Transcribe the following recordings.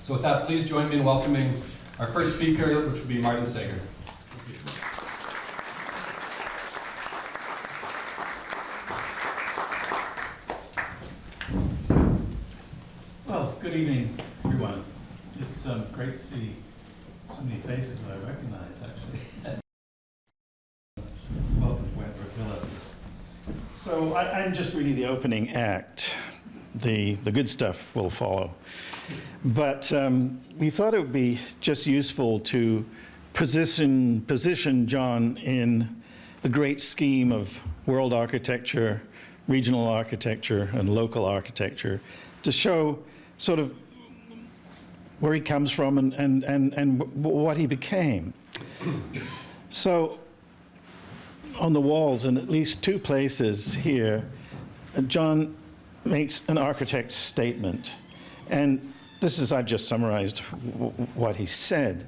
So with that, please join me in welcoming our first speaker, which will be Martin Sager. Well, good evening, everyone. It's great to see so many faces that I recognize, actually. Welcome to Wentworth Villa. So I'm just really the opening act. The good stuff will follow. But we thought it would be just useful to position John in the great scheme of world architecture, regional architecture, and local architecture to show sort of where he comes from and what he became. So on the walls, in at least two places here, John makes an architect's statement. And this is, I've just summarized what he said,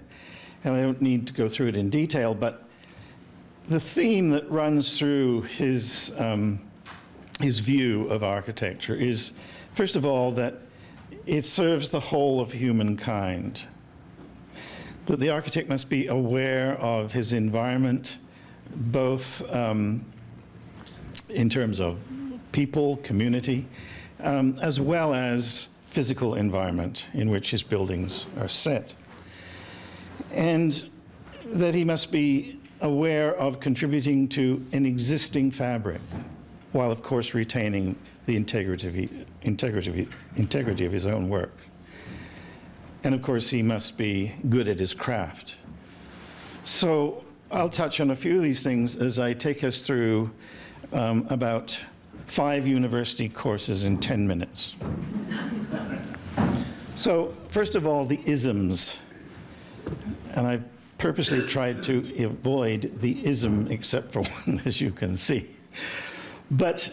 and I don't need to go through it in detail, but the theme that runs through his view of architecture is, first of all, that it serves the whole of humankind. That the architect must be aware of his environment, both in terms of people, community, as well as physical environment in which his buildings are set. And that he must be aware of contributing to an existing fabric, while of course retaining the integrity of his own work. And of course he must be good at his craft. So I'll touch on a few of these things as I take us through about 5 university courses in 10 minutes. So first of all, the isms. And I purposely tried to avoid the ism except for one, as you can see. But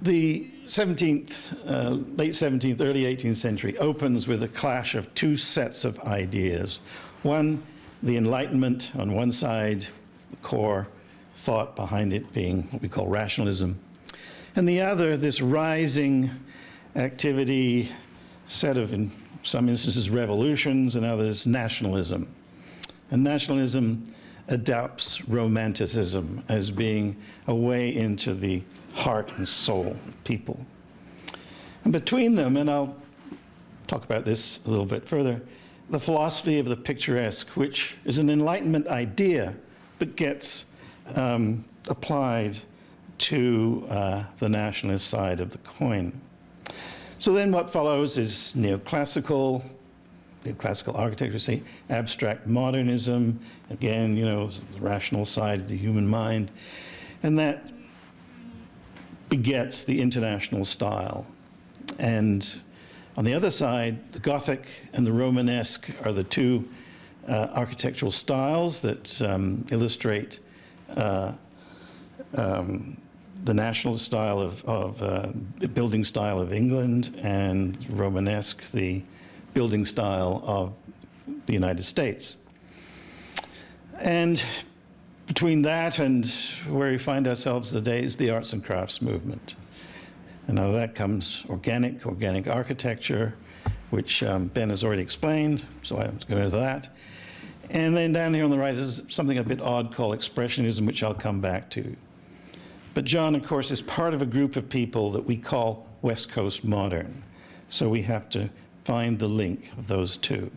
the 17th, late 17th, early 18th century opens with a clash of two sets of ideas. One, the Enlightenment on one side, the core thought behind it being what we call rationalism. And the other, this rising activity, set of, in some instances, revolutions, and others, nationalism. And nationalism adopts romanticism as being a way into the heart and soul of people. And between them, and I'll talk about this a little bit further, the philosophy of the picturesque, which is an Enlightenment idea, but gets applied to the nationalist side of the coin. So then what follows is neoclassical architecture, say abstract modernism, again, you know, the rational side of the human mind, and that begets the international style. And on the other side, the Gothic and the Romanesque are the two architectural styles that illustrate the national style of building style of England, and Romanesque, the building style of the United States. And between that and where we find ourselves today is the arts and crafts movement. And out of that comes organic architecture, which Ben has already explained, so I won't go into that. And then down here on the right is something a bit odd called expressionism, which I'll come back to. But John, of course, is part of a group of people that we call West Coast modern. So we have to find the link of those two.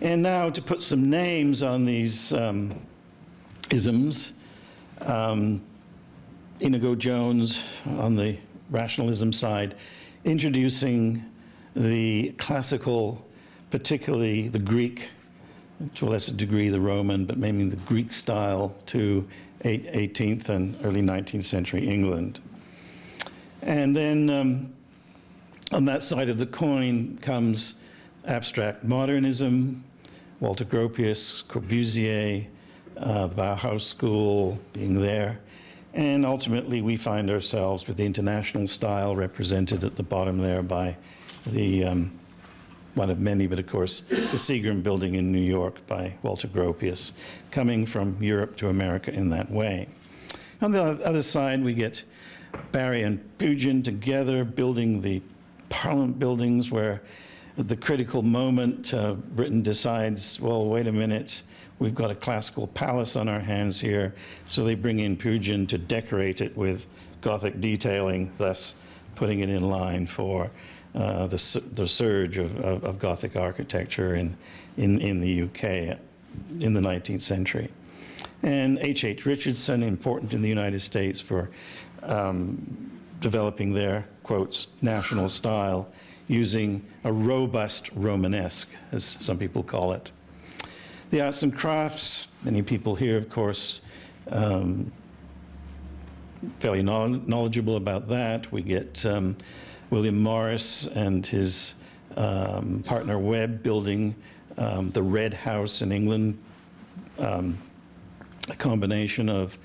And now to put some names on these isms, Inigo Jones on the rationalism side, introducing the classical, particularly the Greek, to a lesser degree the Roman, but mainly the Greek style to 18th and early 19th century England. And then on that side of the coin comes abstract modernism, Walter Gropius, Corbusier, the Bauhaus school being there. And ultimately we find ourselves with the international style represented at the bottom there by the one of many, but of course, the Seagram building in New York by Walter Gropius, coming from Europe to America in that way. On the other side, we get Barry and Pugin together building the Parliament buildings where at the critical moment, Britain decides, well, wait a minute, we've got a classical palace on our hands here. So they bring in Pugin to decorate it with Gothic detailing, thus putting it in line for the surge of Gothic architecture in the UK in the 19th century. And H.H. Richardson, important in the United States for developing their, quotes, national style, using a robust Romanesque, as some people call it. The arts and crafts, many people here, of course, fairly knowledgeable about that. We get William Morris and his partner Webb building the Red House in England, a combination of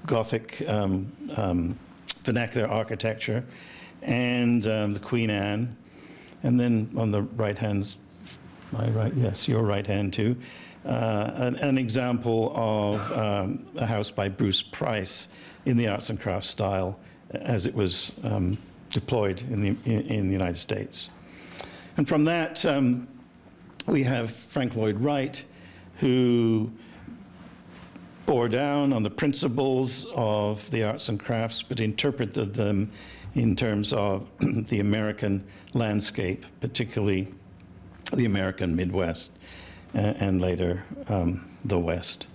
Gothic vernacular architecture and the Queen Anne. And then on the right hand, my right, yes, your right hand too, an example of a house by Bruce Price in the arts and crafts style as it was deployed in the United States. And from that, we have Frank Lloyd Wright, who bore down on the principles of the arts and crafts, but interpreted them in terms of the American landscape, particularly the American Midwest, and later the West.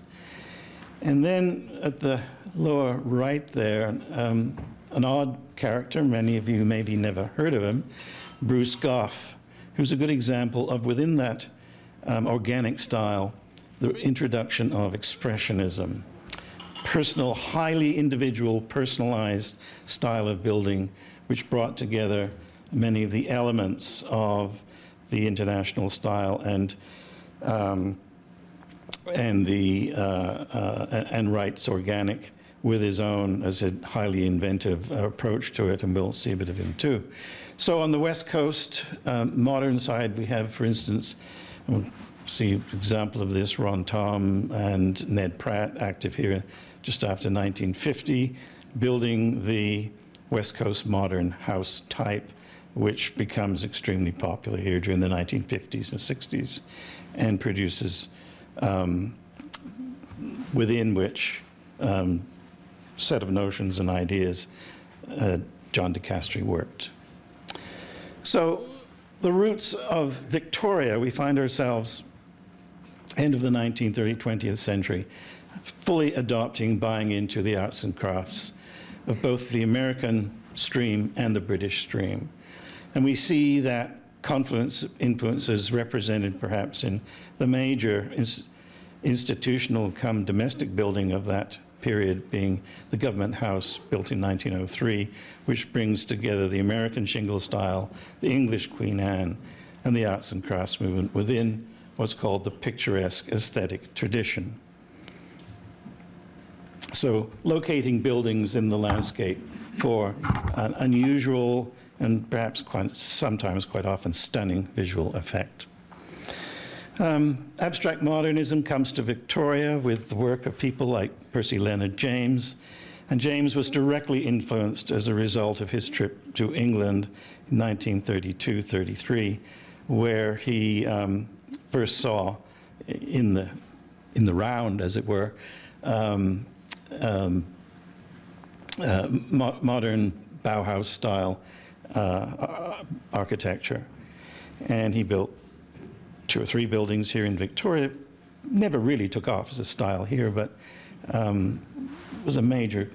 And then at the lower right there, an odd character, many of you maybe never heard of him, Bruce Goff, who's a good example of, within that organic style, the introduction of expressionism, personal, highly individual, personalized style of building, which brought together many of the elements of the international style and Wright's organic with his own, as a highly inventive approach to it, and we'll see a bit of him too. So on the West Coast, modern side, we have, for instance, we'll see an example of this, Ron Tom and Ned Pratt, active here just after 1950, building the West Coast modern house type, which becomes extremely popular here during the 1950s and 60s, and produces, within which set of notions and ideas John de Castri worked. So the roots of Victoria, we find ourselves end of the 19th, early 20th century, fully adopting, buying into the arts and crafts of both the American stream and the British stream. And we see that confluence influences represented perhaps in the major institutional come domestic building of that period, being the Government House, built in 1903, which brings together the American shingle style, the English Queen Anne, and the arts and crafts movement within what's called the picturesque aesthetic tradition. So locating buildings in the landscape for an unusual and perhaps sometimes quite often stunning visual effect. Abstract modernism comes to Victoria with the work of people like Percy Leonard James, and James was directly influenced as a result of his trip to England in 1932-33, where he first saw in the round, as it were, modern Bauhaus style architecture. And he built 2 or 3 buildings here in Victoria. Never really took off as a style here, but was a major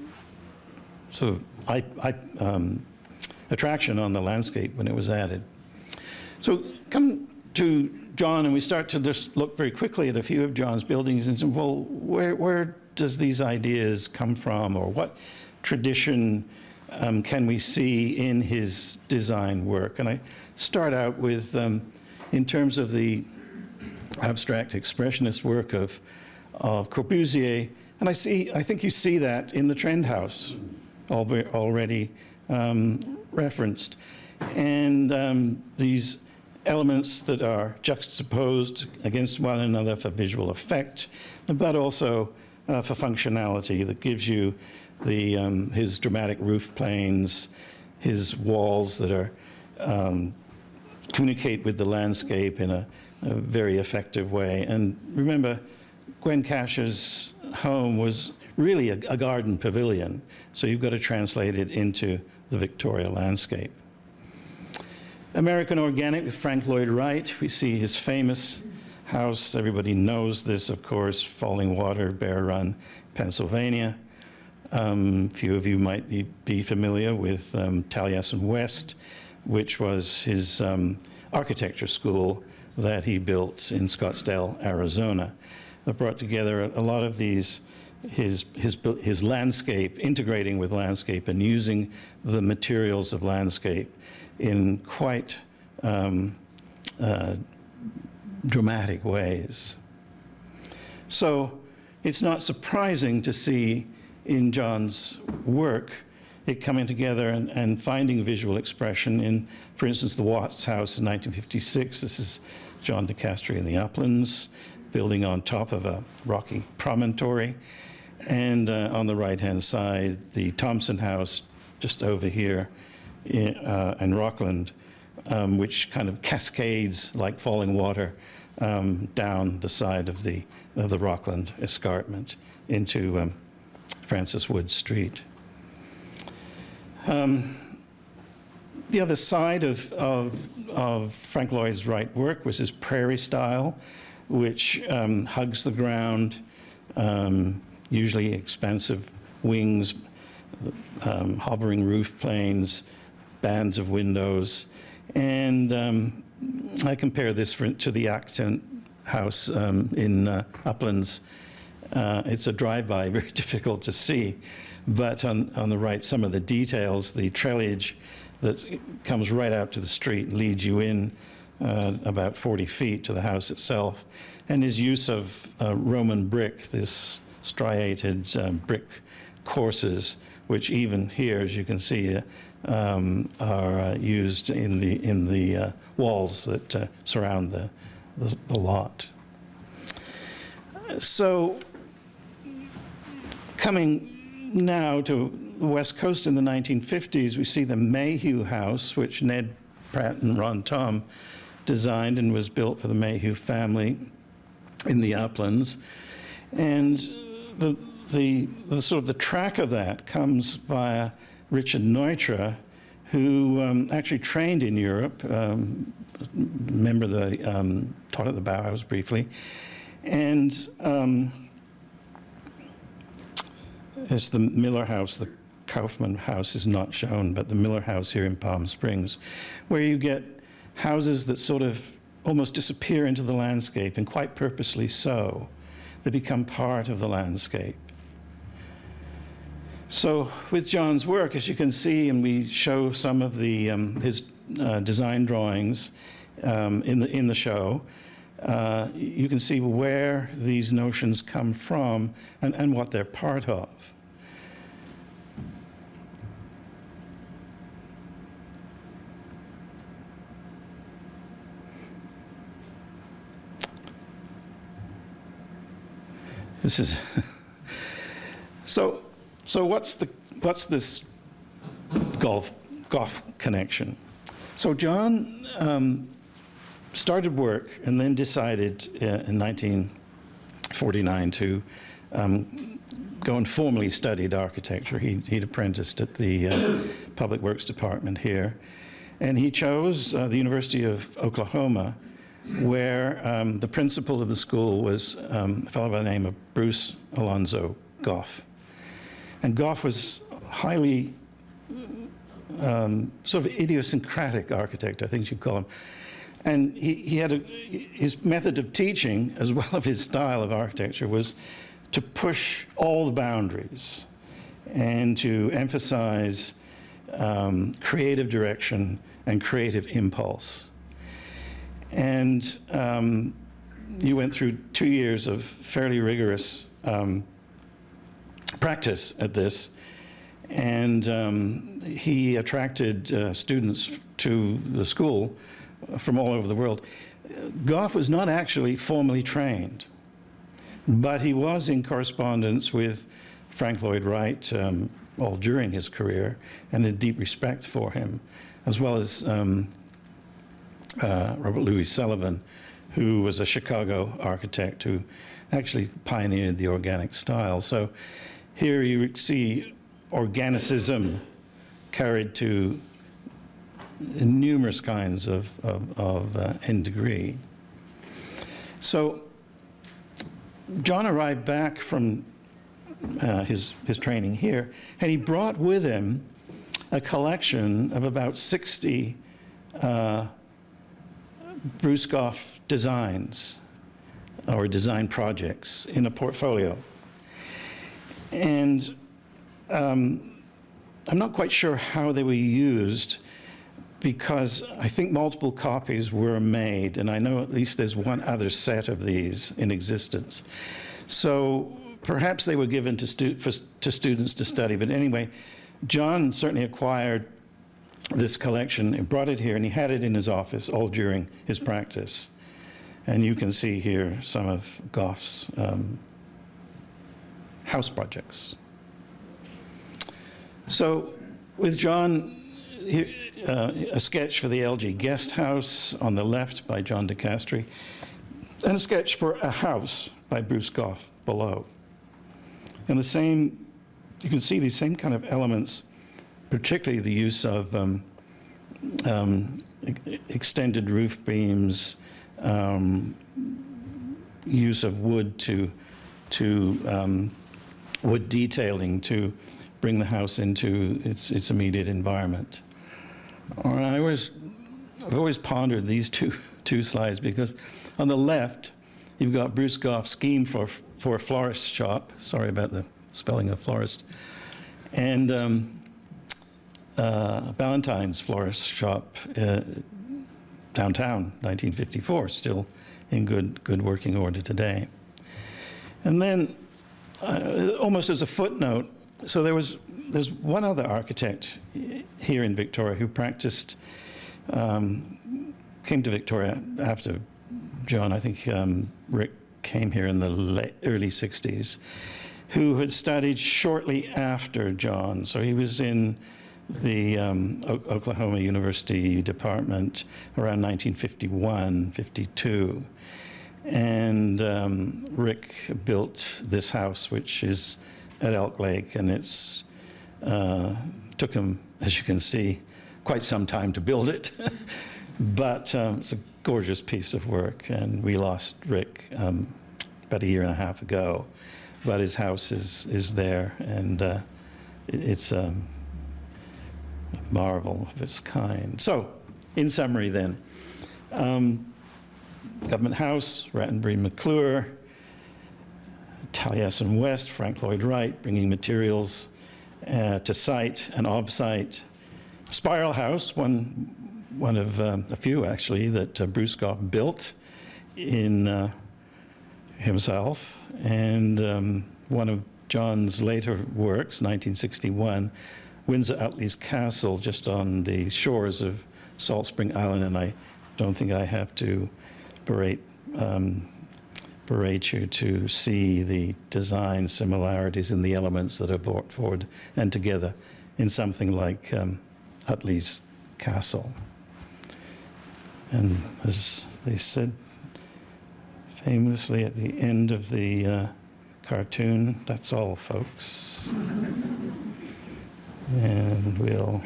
sort of attraction on the landscape when it was added. So come to John, and we start to just look very quickly at a few of John's buildings and say, well, where does these ideas come from, or what tradition can we see in his design work? And I start out with, in terms of the abstract expressionist work of Corbusier, and I think you see that in the Trend House, already referenced, and these elements that are juxtaposed against one another for visual effect, but also for functionality that gives you his dramatic roof planes, his walls that are communicate with the landscape in a very effective way. And remember, Gwen Casher's home was really a garden pavilion, so you've got to translate it into the Victoria landscape. American Organic with Frank Lloyd Wright. We see his famous house. Everybody knows this, of course, Falling Water, Bear Run, Pennsylvania. Few of you might be familiar with Taliesin West, which was his architecture school that he built in Scottsdale, Arizona. That brought together a lot of these, his landscape, integrating with landscape and using the materials of landscape in quite dramatic ways. So it's not surprising to see in John's work it coming together and finding visual expression in, for instance, the Watts House in 1956. This is John de Castri in the Uplands, building on top of a rocky promontory. And on the right-hand side, the Thompson House, just over here in Rockland, which kind of cascades like falling water down the side of the Rockland escarpment into Francis Wood Street. The other side of Frank Lloyd Wright's work was his prairie style, which hugs the ground, usually expansive wings, hovering roof planes, bands of windows. And I compare this to the Acton House in Uplands. It's a drive-by, very difficult to see. But on the right, some of the details, the trellisage that comes right out to the street leads you in about 40 feet to the house itself. And his use of Roman brick, this striated brick courses, which even here, as you can see, are used in the walls that surround the lot. So coming now to the West Coast in the 1950s, we see the Mayhew House, which Ned Pratt and Ron Tom designed and was built for the Mayhew family in the Uplands. And the sort of the track of that comes via Richard Neutra, who actually trained in Europe, remember taught at the Bauhaus briefly, and it's the Miller House, the Kaufman House is not shown, but the Miller House here in Palm Springs, where you get houses that sort of almost disappear into the landscape, and quite purposely so. They become part of the landscape. So with John's work, as you can see, and we show some of his design drawings in the show, you can see where these notions come from and what they're part of. This is so what's this golf connection? So John started work and then decided in 1949 to go and formally studied architecture. He'd apprenticed at the Public Works Department here, and he chose the University of Oklahoma, where the principal of the school was a fellow by the name of Bruce Alonzo Goff. And Goff was highly sort of idiosyncratic architect, I think you'd call him. And he had his method of teaching, as well as his style of architecture, was to push all the boundaries and to emphasize creative direction and creative impulse. And you went through 2 years of fairly rigorous practice at this, and he attracted students to the school from all over the world. Goff was not actually formally trained, but he was in correspondence with Frank Lloyd Wright all during his career, and a deep respect for him, as well as Robert Louis Sullivan, who was a Chicago architect who actually pioneered the organic style. So here you see organicism carried to numerous kinds of in degree. So John arrived back from his training here, and he brought with him a collection of about 60 Bruce-Goff designs or design projects in a portfolio. And I'm not quite sure how they were used, because I think multiple copies were made, and I know at least there's one other set of these in existence. So perhaps they were given to students to study, but anyway, John certainly acquired this collection and brought it here, and he had it in his office all during his practice. And you can see here some of Goff's house projects. So with John, a sketch for the LG Guest House on the left by John de Castri, and a sketch for a house by Bruce Goff below. And the same, you can see these same kind of elements, particularly the use of extended roof beams, use of wood wood detailing to bring the house into its immediate environment. I've always pondered these two slides, because on the left, you've got Bruce Goff's scheme for a florist shop. Sorry about the spelling of florist. And Ballantyne's florist shop downtown, 1954, still in good working order today. And then, almost as a footnote, so there's one other architect here in Victoria who practiced, came to Victoria after John. I think Rick came here in the early 60s, who had studied shortly after John. So he was in the Oklahoma University department around 1951, 52. And Rick built this house, which is at Elk Lake, and it's took him, as you can see, quite some time to build it. But it's a gorgeous piece of work, and we lost Rick about a year and a half ago. But his house is there, and it's a marvel of its kind. So, in summary then, Government House, Rattenbury McClure, Taliesin West, Frank Lloyd Wright, bringing materials to site and off-site. Spiral House, one of a few actually that Bruce Goff built in himself, and one of John's later works, 1961, Windsor Utley's Castle, just on the shores of Salt Spring Island, and I don't think I have to berate you to see the design similarities in the elements that are brought forward and together in something like Utley's Castle. And as they said famously at the end of the cartoon, that's all, folks. And we'll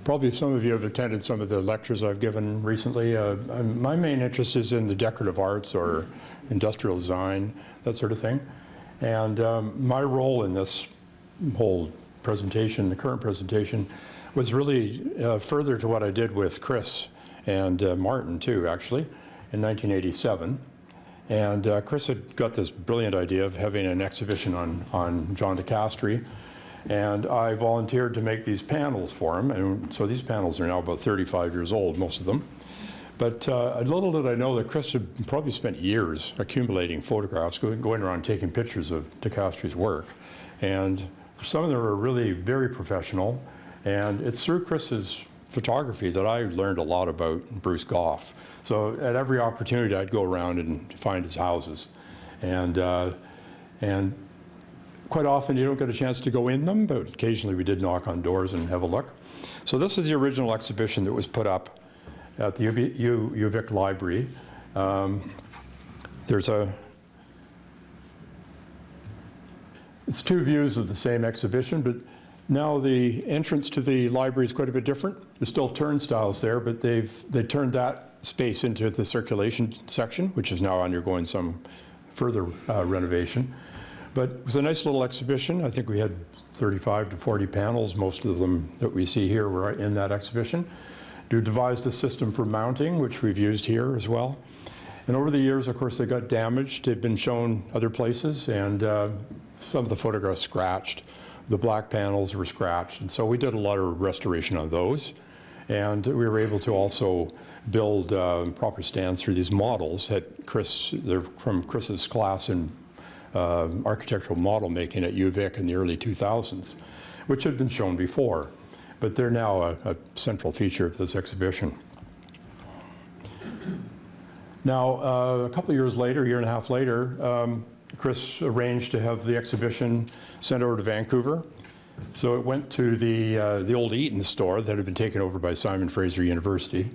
probably some of you have attended some of the lectures I've given recently. My main interest is in the decorative arts or industrial design, that sort of thing. And my role in this whole presentation, the current presentation, was really further to what I did with Chris and Martin too, actually, in 1987. And Chris had got this brilliant idea of having an exhibition on John de Castri. And I volunteered to make these panels for him, and so these panels are now about 35 years old, most of them. But little did I know that Chris had probably spent years accumulating photographs, going around taking pictures of de Castri's work. And Some of them are really very professional, and it's through Chris's photography that I learned a lot about Bruce Goff. So at every opportunity, I'd go around and find his houses, and quite often you don't get a chance to go in them, but occasionally we did knock on doors and have a look. So this is the original exhibition that was put up at the UVic Library. It's two views of the same exhibition, but now the entrance to the library is quite a bit different. There's still turnstiles there, but they turned that space into the circulation section, which is now undergoing some further renovation. But it was a nice little exhibition. I think we had 35 to 40 panels. Most of them that we see here were in that exhibition. We devised a system for mounting, which we've used here as well. And over the years, of course, they got damaged. They've been shown other places, and some of the photographs scratched. The black panels were scratched, and so we did a lot of restoration on those. And we were able to also build proper stands for these models that they're from Chris's class in architectural model making at UVic in the early 2000s, which had been shown before, but they're now a central feature of this exhibition. Now, a couple of years later, a year and a half later, Chris arranged to have the exhibition sent over to Vancouver. So it went to the old Eaton store that had been taken over by Simon Fraser University.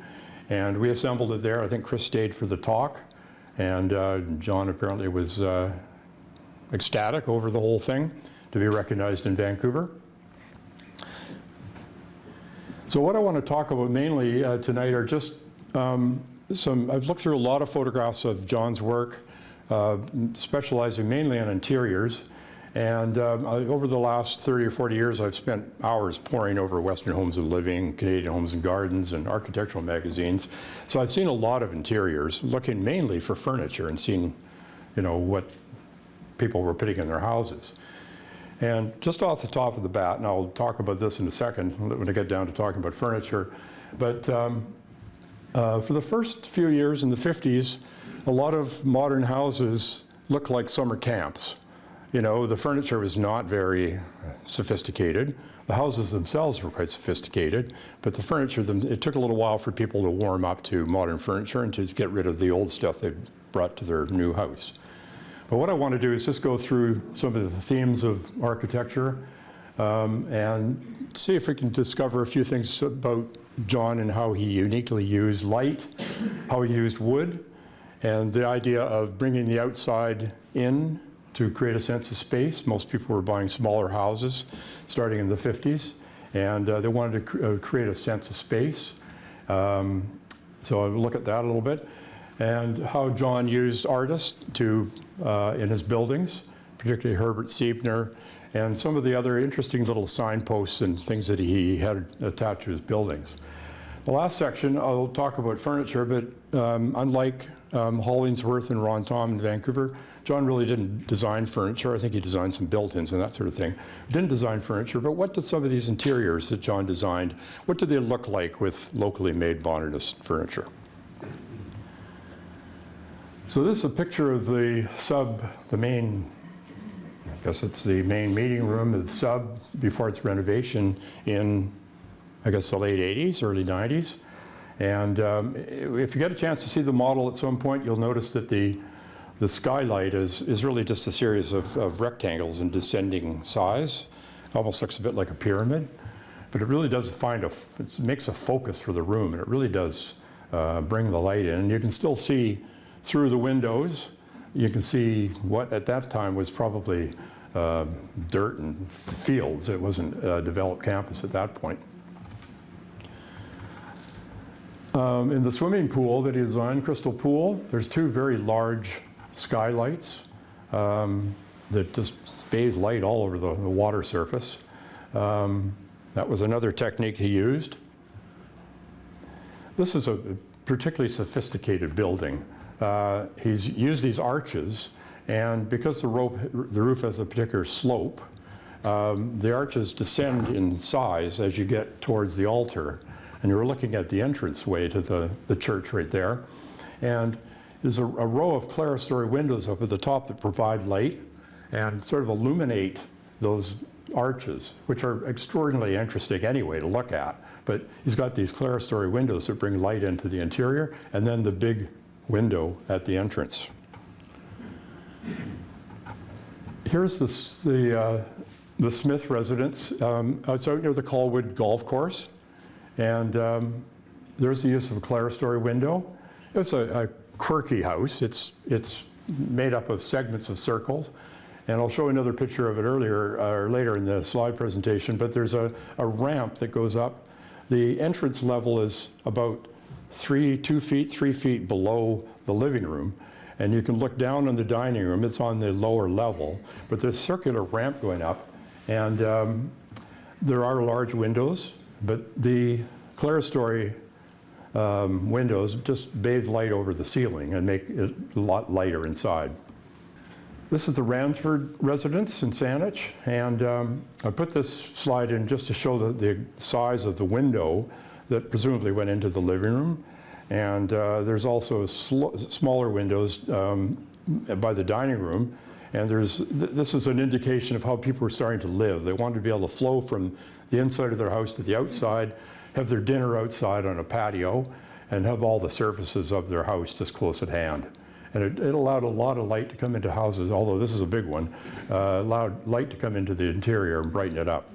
And we assembled it there. I think Chris stayed for the talk. And John apparently was ecstatic over the whole thing to be recognized in Vancouver. So what I want to talk about mainly tonight are just I've looked through a lot of photographs of John's work, specializing mainly on interiors. And over the last 30 or 40 years, I've spent hours poring over Western Homes and Living, Canadian Homes and Gardens, and architectural magazines. So I've seen a lot of interiors, looking mainly for furniture and seeing, what people were putting in their houses. And just off the top of the bat, and I'll talk about this in a second when I get down to talking about furniture, but for the first few years in the 50s, a lot of modern houses looked like summer camps. The furniture was not very sophisticated. The houses themselves were quite sophisticated, but the furniture, it took a little while for people to warm up to modern furniture and to get rid of the old stuff they brought to their new house. But what I want to do is just go through some of the themes of architecture and see if we can discover a few things about John and how he uniquely used light, how he used wood, and the idea of bringing the outside in to create a sense of space. Most people were buying smaller houses starting in the 50s, and they wanted to create a sense of space. So I'll look at that a little bit, and how John used artists in his buildings, particularly Herbert Siebner, and some of the other interesting little signposts and things that he had attached to his buildings. The last section, I'll talk about furniture, but unlike Hollingsworth and Ron Tom in Vancouver, John really didn't design furniture. I think he designed some built-ins and that sort of thing. He didn't design furniture, but what did some of these interiors that John designed, what did they look like with locally made modernist furniture? So this is a picture of the main, I guess it's the main meeting room, the sub, before its renovation in, I guess, the late 80s, early 90s. And if you get a chance to see the model at some point, you'll notice that the skylight is really just a series of rectangles in descending size. It almost looks a bit like a pyramid, but it really does it makes a focus for the room, and it really does bring the light in. And you can still see through the windows. You can see what at that time was probably dirt and fields. It wasn't a developed campus at that point. In the swimming pool that he designed, Crystal Pool, there's two very large skylights that just bathe light all over the water surface. That was another technique he used. This is a particularly sophisticated building. He's used these arches, and because the roof has a particular slope, the arches descend in size as you get towards the altar. And you're looking at the entranceway to the church right there. And there's a row of clerestory windows up at the top that provide light and sort of illuminate those arches, which are extraordinarily interesting anyway to look at. But he's got these clerestory windows that bring light into the interior, and then the big window at the entrance. Here's the Smith residence. It's out near the Colwood Golf Course, and there's the use of a clerestory window. It's a quirky house. It's made up of segments of circles, and I'll show another picture of it earlier or later in the slide presentation. But there's a ramp that goes up. The entrance level is about 3 feet below the living room. And you can look down on the dining room. It's on the lower level, but there's a circular ramp going up, and there are large windows, but the clerestory windows just bathe light over the ceiling and make it a lot lighter inside. This is the Ransford residence in Saanich, and I put this slide in just to show the size of the window that presumably went into the living room. And there's also smaller windows by the dining room. And this is an indication of how people were starting to live. They wanted to be able to flow from the inside of their house to the outside, have their dinner outside on a patio, and have all the surfaces of their house just close at hand. And it allowed a lot of light to come into houses, although this is a big one, allowed light to come into the interior and brighten it up.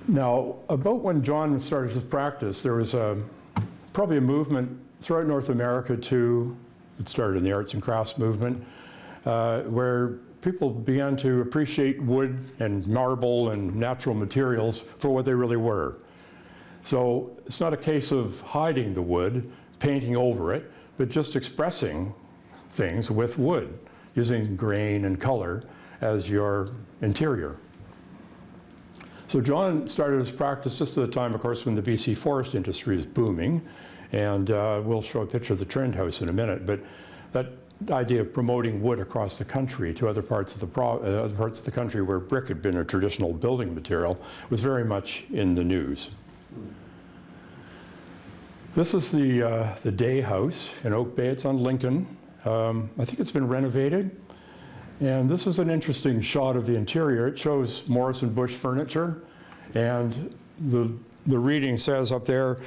Now, about when John started his practice, there was probably a movement throughout North America it started in the arts and crafts movement, where people began to appreciate wood and marble and natural materials for what they really were. So it's not a case of hiding the wood, painting over it, but just expressing things with wood, using grain and color as your interior. So John started his practice just at the time, of course, when the BC forest industry is booming, and we'll show a picture of the Trend House in a minute, but that idea of promoting wood across the country to other parts of the country where brick had been a traditional building material was very much in the news. This is the Day House in Oak Bay. It's on Lincoln. I think it's been renovated. And this is an interesting shot of the interior. It shows Morris and Bush furniture, and the reading says up there,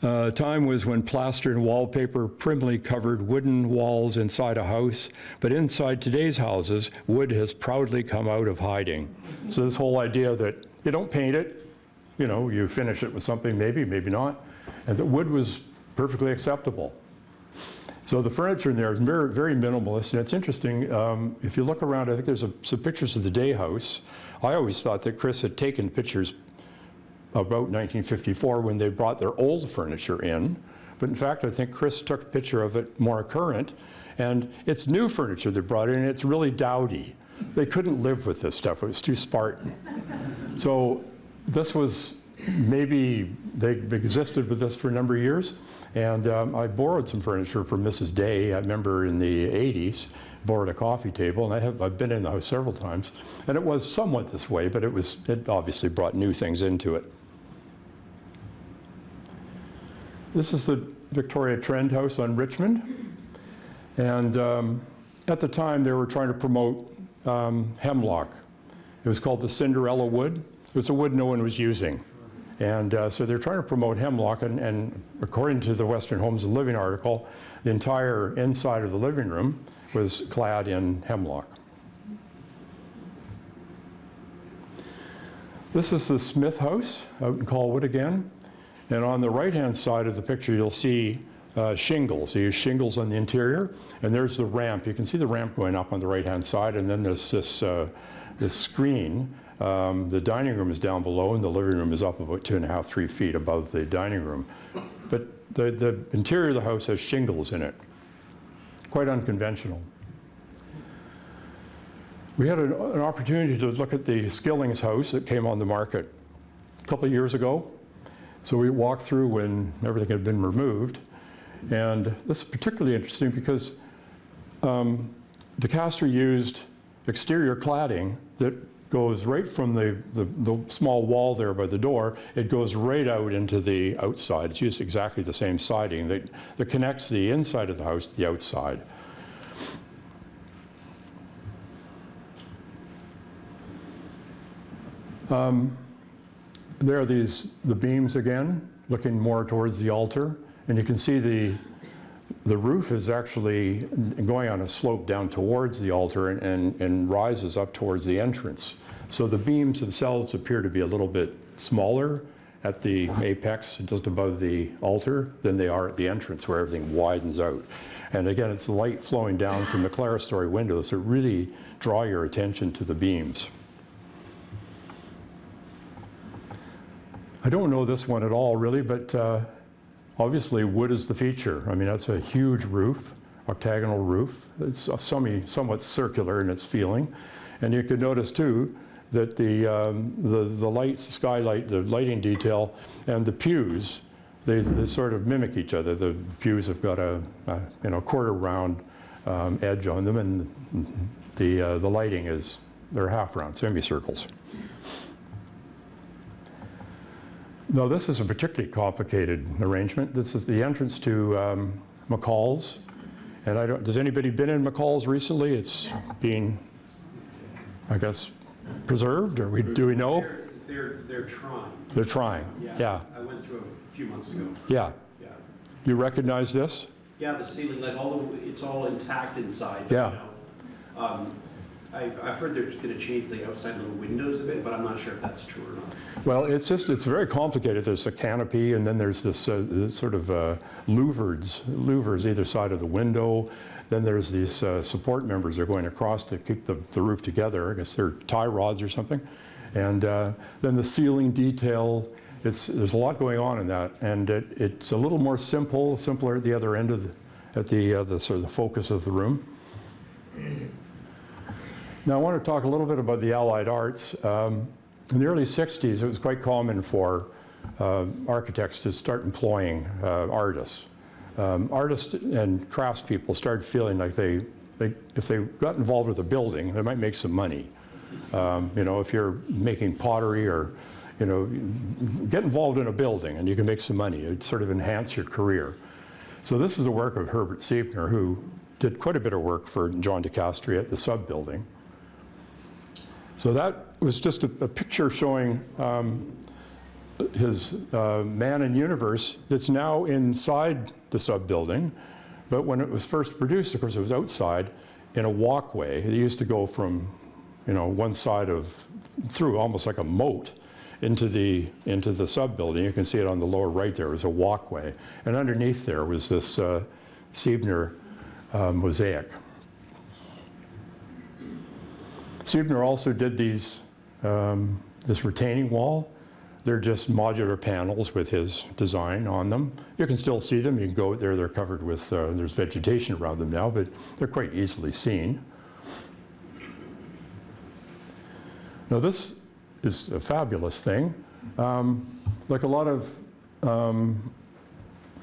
time was when plaster and wallpaper primly covered wooden walls inside a house, but inside today's houses, wood has proudly come out of hiding. So this whole idea that you don't paint it, you finish it with something, maybe not, and that wood was perfectly acceptable. So the furniture in there is very, very minimalist, and it's interesting. If you look around, I think there's some pictures of the Day House. I always thought that Chris had taken pictures about 1954 when they brought their old furniture in, but in fact, I think Chris took a picture of it more current, and it's new furniture they brought in, and it's really dowdy. They couldn't live with this stuff. It was too Spartan. So this was maybe they existed with this for a number of years, and I borrowed some furniture from Mrs. Day. I remember in the 80s, borrowed a coffee table, and I've been in the house several times, and it was somewhat this way, but it obviously brought new things into it. This is the Victoria Trend House on Richmond, and at the time they were trying to promote hemlock. It was called the Cinderella wood. It was a wood no one was using. And so they're trying to promote hemlock, and according to the Western Homes and Living article, the entire inside of the living room was clad in hemlock. This is the Smith House out in Colwood again. And on the right-hand side of the picture, you'll see shingles. They use shingles on the interior, and there's the ramp. You can see the ramp going up on the right-hand side, and then there's this screen. The dining room is down below, and the living room is up about 2.5, 3 feet above the dining room. But the interior of the house has shingles in it. Quite unconventional. We had an opportunity to look at the Skilling's house that came on the market a couple of years ago. So we walked through when everything had been removed. And this is particularly interesting because Castri used exterior cladding that goes right from the small wall there by the door. It goes right out into the outside. It's used exactly the same siding that connects the inside of the house to the outside. There are the beams again, looking more towards the altar, and you can see the roof is actually going on a slope down towards the altar and rises up towards the entrance. So the beams themselves appear to be a little bit smaller at the apex, just above the altar, than they are at the entrance where everything widens out. And again, it's the light flowing down from the clerestory windows that really draw your attention to the beams. I don't know this one at all, really, but obviously wood is the feature. I mean, that's a huge roof, octagonal roof. It's somewhat circular in its feeling. And you could notice, too, that the lights, the skylight, the lighting detail, and the pews, they sort of mimic each other. The pews have got a quarter round edge on them, and the lighting is, they're half round, semicircles. Now, this is a particularly complicated arrangement. This is the entrance to McCall's. And does anybody been in McCall's recently? It's being, I guess, preserved, or do we know? They're trying. They're trying, yeah. I went through a few months ago. Yeah. Yeah. You recognize this? Yeah, the ceiling, like it's all intact inside. Yeah. You know? I've heard they're going to change the outside little windows a bit, but I'm not sure if that's true or not. Well, it's very complicated. There's a canopy, and then there's this sort of louvers either side of the window. Then there's these support members that are going across to keep the roof together. I guess they're tie rods or something. And then the ceiling detail, there's a lot going on in that. And it's a little more simpler at the other end at the sort of the focus of the room. Now, I want to talk a little bit about the Allied arts. In the early 60s, it was quite common for architects to start employing artists. Artists and craftspeople started feeling like if they got involved with a building, they might make some money. If you're making pottery or, get involved in a building and you can make some money. It'd sort of enhance your career. So this is the work of Herbert Siebner, who did quite a bit of work for John de Castri at the sub building. So that was just a picture showing his man and universe that's now inside the sub-building. But when it was first produced, of course, it was outside in a walkway. It used to go from, one side through almost like a moat into the sub-building. You can see it on the lower right there was a walkway. And underneath there was this Siebner mosaic. Siebner also did this retaining wall. They're just modular panels with his design on them. You can still see them. You can go out there. They're covered with, there's vegetation around them now, but they're quite easily seen. Now, this is a fabulous thing. Like a lot of,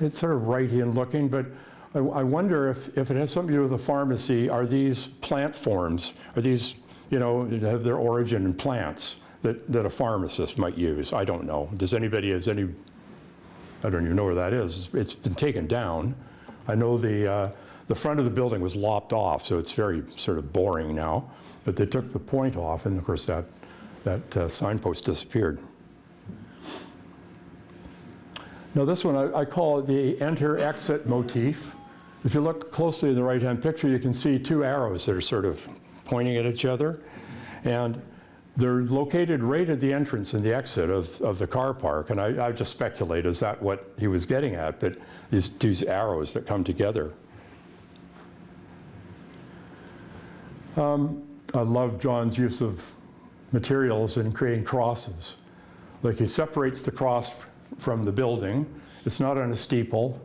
it's sort of Wrightian looking, but I wonder if it has something to do with the pharmacy. Are these plant forms? Are these have their origin in plants that a pharmacist might use? I don't know. I don't even know where that is. It's been taken down. I know the front of the building was lopped off, so it's very sort of boring now. But they took the point off, and of course that signpost disappeared. Now this one, I call it the enter-exit motif. If you look closely in the right-hand picture, you can see two arrows that are sort of pointing at each other, and they're located right at the entrance and the exit of the car park. And I just speculate, is that what he was getting at? But these arrows that come together. I love John's use of materials in creating crosses. Like he separates the cross from the building. It's not on a steeple.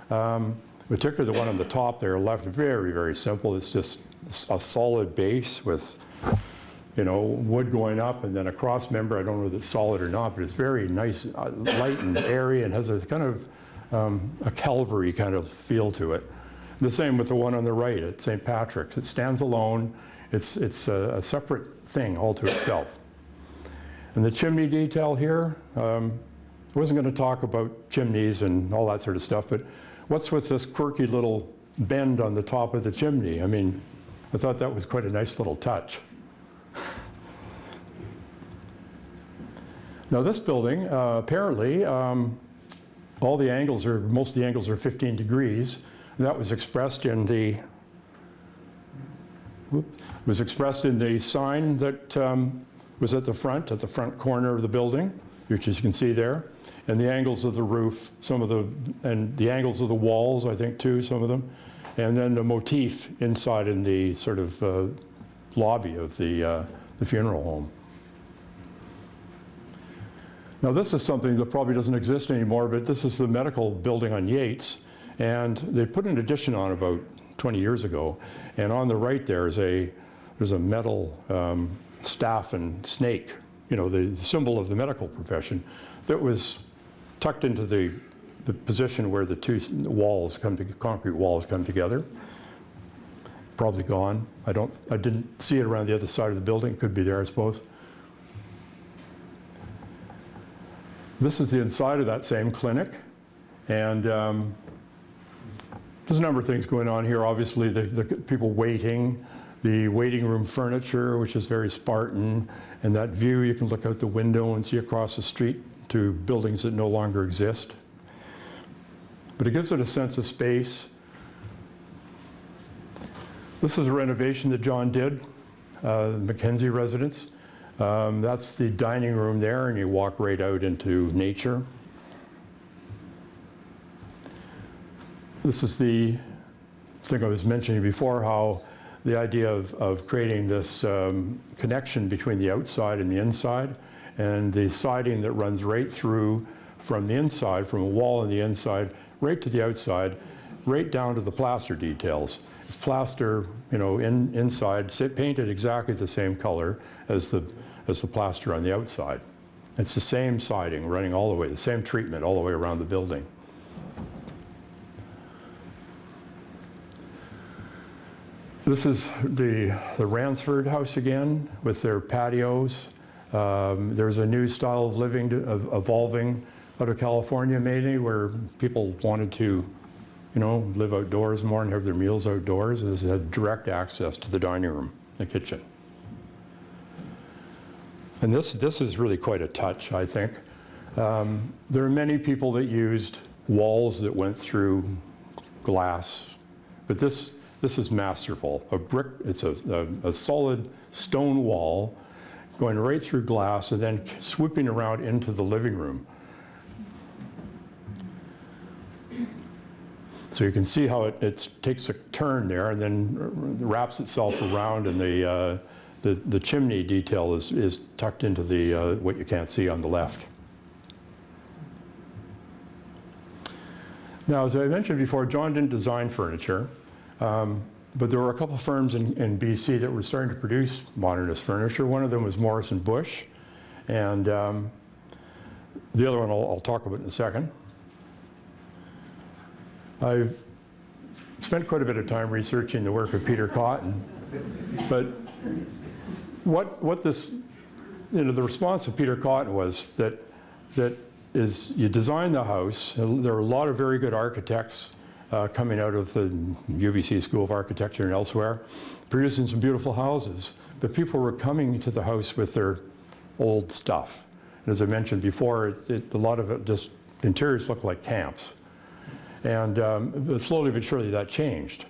Particularly the one on the top there left, very, very simple. It's just a solid base with, wood going up and then a cross member. I don't know if it's solid or not, but it's very nice, light and airy, and has a kind of a Calvary kind of feel to it. The same with the one on the right at St. Patrick's. It stands alone. It's a separate thing all to itself. And the chimney detail here, I wasn't going to talk about chimneys and all that sort of stuff, but what's with this quirky little bend on the top of the chimney? I mean, I thought that was quite a nice little touch. Now this building, apparently, most of the angles are 15 degrees. And that was expressed in the, sign that was at the front corner of the building, which as you can see there. And the angles of the roof, and the angles of the walls, I think too, some of them. And then the motif inside in the sort of lobby of the funeral home. Now this is something that probably doesn't exist anymore, but this is the medical building on Yates. And they put an addition on about 20 years ago. And on the right there's a metal staff and snake, you know, the symbol of the medical profession, that was tucked into the position where the two concrete walls come together. Probably gone. I didn't see it around the other side of the building. Could be there, I suppose. This is the inside of that same clinic, and there's a number of things going on here. Obviously, the people waiting, the waiting room furniture, which is very Spartan, and that view, you can look out the window and see across the street to buildings that no longer exist. But it gives it a sense of space. This is a renovation that John did, Mackenzie residence. That's the dining room there, and you walk right out into nature. This is the thing I was mentioning before, how the idea of creating this connection between the outside and the inside, and the siding that runs right through from the inside, from a wall on the inside, right to the outside, right down to the plaster details. It's plaster, you know, inside, painted exactly the same color as the plaster on the outside. It's the same siding running all the way, the same treatment all the way around the building. This is the Ransford house again with their patios. There's a new style of living evolving out of California mainly, where people wanted to, you know, live outdoors more and have their meals outdoors. This has direct access to the dining room, the kitchen. And this is really quite a touch, I think. There are many people that used walls that went through glass, but this is masterful. It's a solid stone wall going right through glass and then swooping around into the living room. So you can see how it takes a turn there and then wraps itself around, and the chimney detail is tucked into the what you can't see on the left. Now, as I mentioned before, John didn't design furniture, but there were a couple of firms in BC that were starting to produce modernist furniture. One of them was Morrison Bush, and the other one I'll talk about in a second. I've spent quite a bit of time researching the work of Peter Cotton, but what this, you know, the response of Peter Cotton was that is you design the house. There are a lot of very good architects coming out of the UBC School of Architecture and elsewhere, producing some beautiful houses, but people were coming to the house with their old stuff. And as I mentioned before, a lot of it just, interiors look like camps. And but slowly but surely that changed.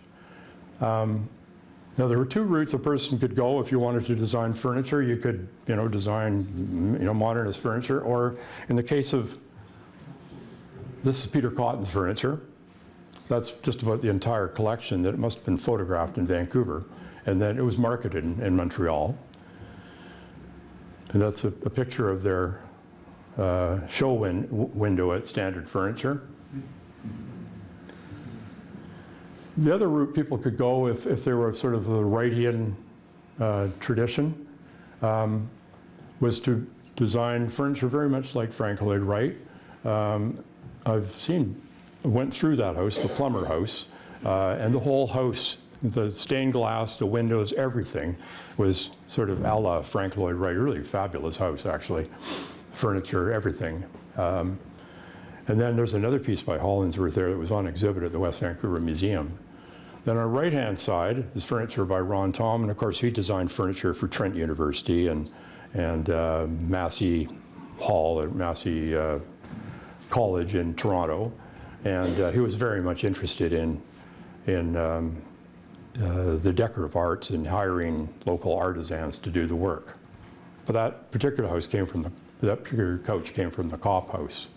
Now there were two routes a person could go if you wanted to design furniture. You could, you know, design, you know, modernist furniture, or in the case of, this is Peter Cotton's furniture. That's just about the entire collection that must have been photographed in Vancouver, and then it was marketed in Montreal. And that's a picture of their show window at Standard Furniture. The other route people could go, if they were sort of the Wrightian tradition, was to design furniture very much like Frank Lloyd Wright. Went through that house, the Plummer house, and the whole house, the stained glass, the windows, everything was sort of a la Frank Lloyd Wright. Really fabulous house, actually. Furniture, everything. And then there's another piece by Hollingsworth there that was on exhibit at the West Vancouver Museum. Then on the right-hand side is furniture by Ron Tom, and of course he designed furniture for Trent University and Massey hall at Massey College in Toronto, and he was very much interested in the decorative arts and hiring local artisans to do the work. But that particular house came from that particular couch came from the Kopp house.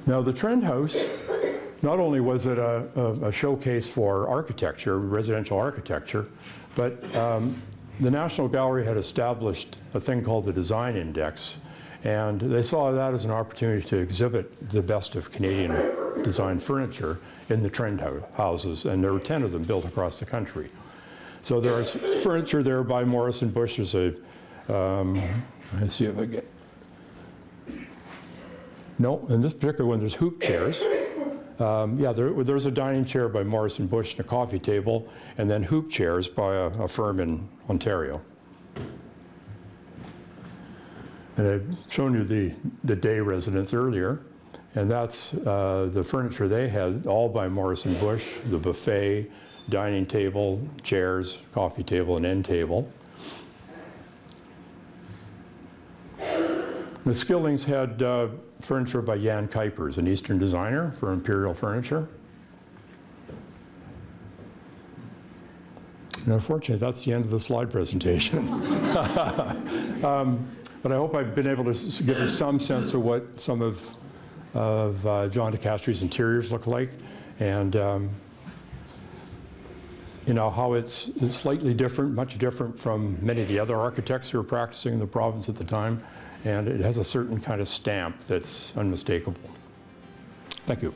Now the Trend House, not only was it a showcase for architecture, residential architecture, but the National Gallery had established a thing called the Design Index, and they saw that as an opportunity to exhibit the best of Canadian designed furniture in the Trend houses, and there were 10 of them built across the country. So there's furniture there by Morris and Bush. There's a, let's see if I get, no, in this particular one, there's hoop chairs. Yeah, there's a dining chair by Morris and Bush and a coffee table, and then hoop chairs by a firm in Ontario. And I've shown you the day residence earlier, and that's the furniture they had, all by Morris and Bush, the buffet, dining table, chairs, coffee table, and end table. The Skillings had furniture by Jan Kuipers, an Eastern designer for Imperial Furniture. And unfortunately, that's the end of the slide presentation. But I hope I've been able to give you some sense of what some of John de Castri's interiors look like, and you know, how it's slightly different, much different from many of the other architects who were practicing in the province at the time, and it has a certain kind of stamp that's unmistakable. Thank you.